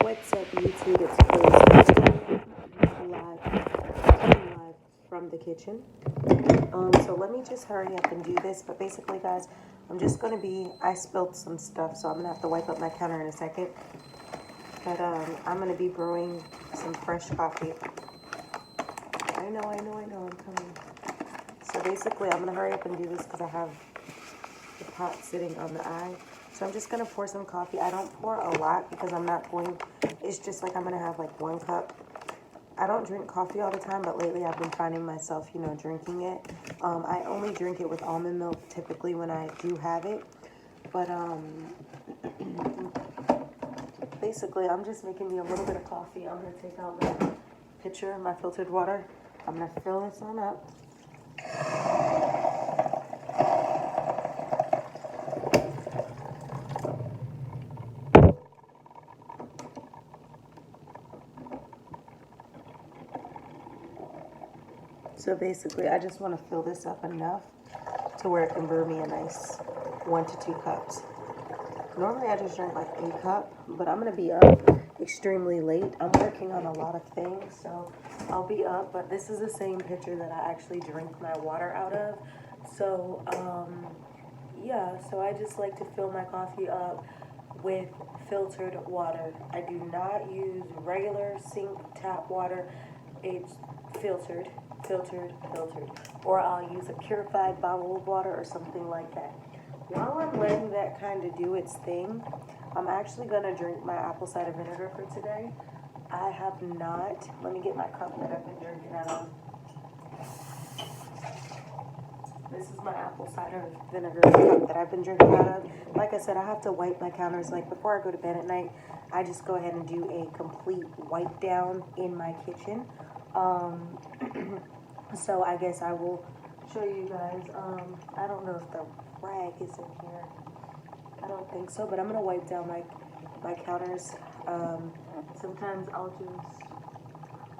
What's up, YouTube? It's Cralisa live from the kitchen. So let me just hurry up and do this. But basically, guys, I spilled some stuff, so I'm gonna have to wipe up my counter in a second. But I'm gonna be brewing some fresh coffee. I know, I'm coming. So basically, I'm gonna hurry up and do this because I have the pot sitting on the eye. So I'm just gonna pour some coffee. I don't pour a lot because it's just like I'm gonna have like 1 cup. I don't drink coffee all the time, but lately I've been finding myself, drinking it. I only drink it with almond milk typically when I do have it. But basically I'm just making me a little bit of coffee. I'm gonna take out my pitcher, my filtered water. I'm gonna fill this on up. So basically, I just want to fill this up enough to where it can brew me a nice 1 to 2 cups. Normally, I just drink like a cup, but I'm going to be up extremely late. I'm working on a lot of things, so I'll be up. But this is the same pitcher that I actually drink my water out of. So, yeah, so I just like to fill my coffee up with filtered water. I do not use regular sink tap water. It's filtered, or I'll use a purified bottle of water or something like that. While I'm letting that kind of do its thing, I'm actually going to drink my apple cider vinegar for today. I have not, let me get my cup that I've been drinking out of. This is my apple cider vinegar cup that I've been drinking out of. Like I said, I have to wipe my counters. Like before I go to bed at night, I just go ahead and do a complete wipe down in my kitchen. So I guess I will show you guys. I don't know if the rag is in here. I don't think so, but I'm gonna wipe down my counters. Sometimes I'll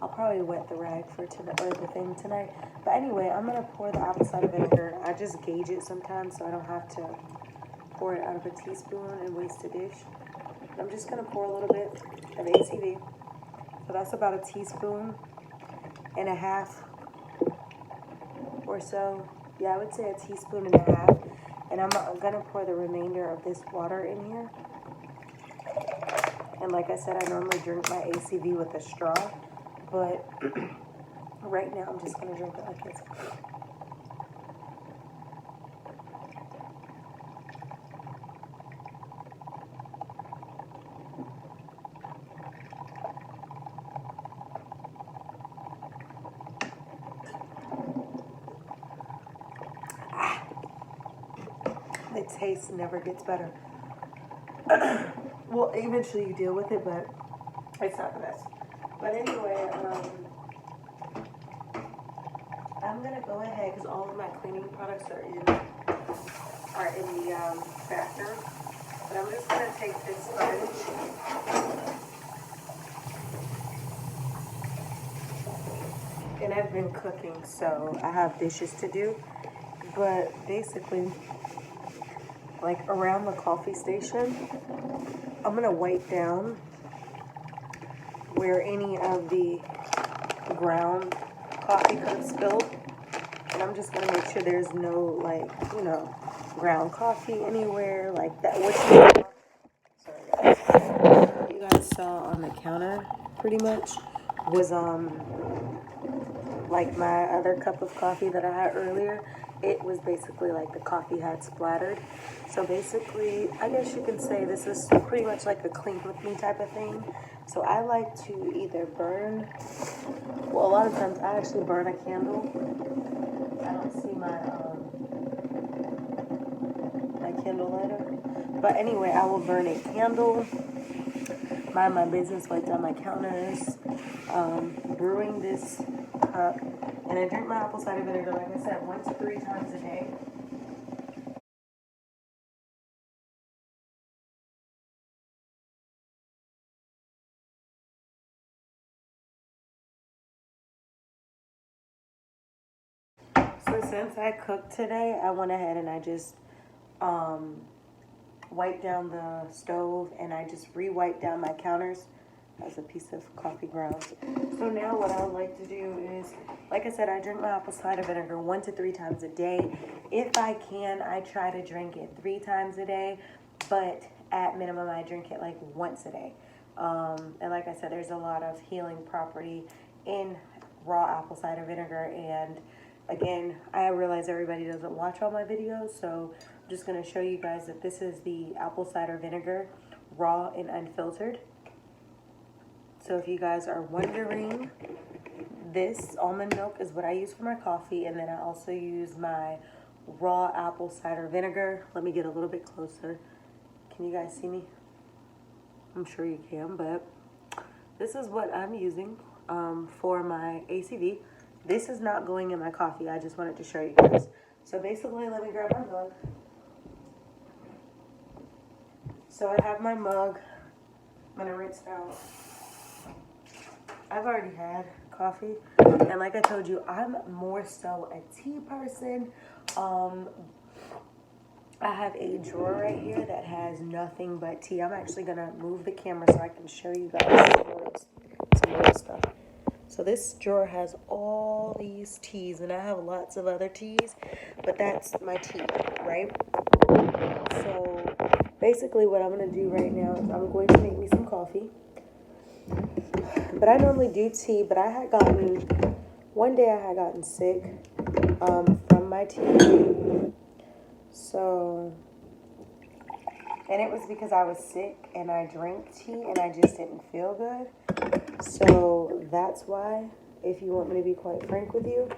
probably wet the rag for tonight or the thing tonight. But anyway, I'm gonna pour the apple cider vinegar. I just gauge it sometimes, so I don't have to pour it out of a teaspoon and waste a dish. I'm just gonna pour a little bit of ACV. So that's about a teaspoon and a half or so. Yeah, I would say a teaspoon and a half. And I'm gonna pour the remainder of this water in here. And like I said, I normally drink my ACV with a straw, but right now I'm just gonna drink it like this. The taste never gets better. Well, eventually you deal with it, but it's not the best. But anyway, I'm gonna go ahead because all of my cleaning products are in the bathroom. But I'm just gonna take this sponge. And I've been cooking, so I have dishes to do. But basically, like around the coffee station, I'm gonna wipe down where any of the ground coffee could have spilled. And I'm just gonna make sure there's no ground coffee anywhere like that. What you guys saw on the counter pretty much was like my other cup of coffee that I had earlier. It was basically like the coffee had splattered. So basically, I guess you can say this is pretty much like a clean with me type of thing. So I like to either burn, well, a lot of times I actually burn a candle. I don't see my candle lighter. But anyway, I will burn a candle, mind my business, wipe down my counters, brewing this cup. And I drink my apple cider vinegar, like I said, 1 to 3 times a day. So since I cooked today, I went ahead and I just wiped down the stove and I just re-wiped down my counters as a piece of coffee grounds. So now what I would like to do is, like I said, I drink my apple cider vinegar 1 to 3 times a day. If I can, I try to drink it 3 times a day, but at minimum I drink it like once a day. And like I said, there's a lot of healing property in raw apple cider vinegar. And again, I realize everybody doesn't watch all my videos, so I'm just going to show you guys that this is the apple cider vinegar, raw and unfiltered. So if you guys are wondering, this almond milk is what I use for my coffee, and then I also use my raw apple cider vinegar. Let me get a little bit closer. Can you guys see me? I'm sure you can, but this is what I'm using for my ACV. This is not going in my coffee. I just wanted to show you guys. So basically, let me grab my mug. So I have my mug. I'm gonna rinse it out. I've already had coffee, and like I told you, I'm more so a tea person. I have a drawer right here that has nothing but tea. I'm actually gonna move the camera so I can show you guys some more stuff. So this drawer has all these teas, and I have lots of other teas, but that's my tea, right? So basically what I'm gonna do right now is I'm going to make me some coffee. But I normally do tea, but one day I had gotten sick from my tea. So, and it was because I was sick and I drank tea and I just didn't feel good. So that's why, if you want me to be quite frank with you.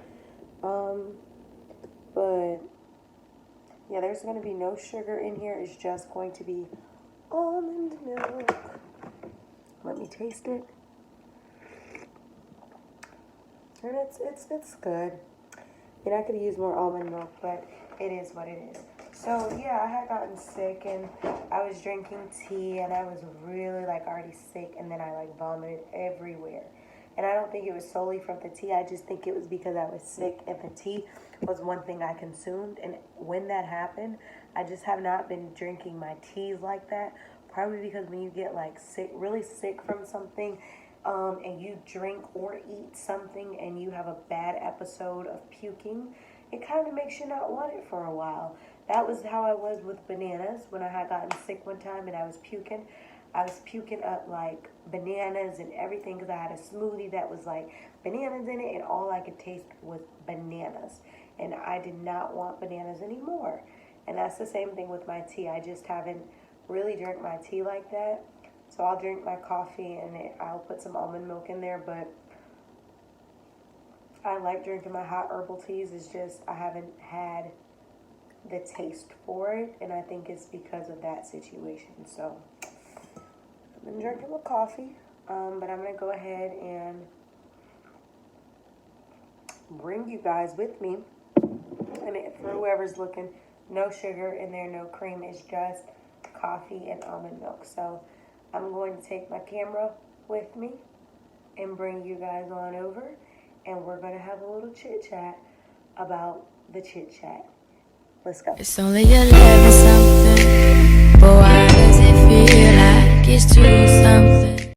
But yeah, there's going to be no sugar in here. It's just going to be almond milk. Let me taste it. And it's good. I mean, I could use more almond milk, but it is what it is. So yeah, I had gotten sick and I was drinking tea and I was really like already sick, and then I like vomited everywhere. And I don't think it was solely from the tea. I just think it was because I was sick and the tea was one thing I consumed. And when that happened, I just have not been drinking my teas like that. Probably because when you get like sick, really sick from something, and you drink or eat something and you have a bad episode of puking, it kind of makes you not want it for a while. That was how I was with bananas when I had gotten sick one time and I was puking. I was puking up like bananas and everything because I had a smoothie that was like bananas in it, and all I could taste was bananas. And I did not want bananas anymore. And that's the same thing with my tea. I just haven't really drank my tea like that. So I'll drink my coffee and I'll put some almond milk in there, but I like drinking my hot herbal teas. It's just I haven't had the taste for it, and I think it's because of that situation. So I've been drinking my coffee, but I'm going to go ahead and bring you guys with me. And for whoever's looking, no sugar in there, no cream. It's just coffee and almond milk. So I'm going to take my camera with me and bring you guys on over, and we're going to have a little chit chat about the chit chat. Let's go. It's only 11 something, but why does it feel like it's 2 something?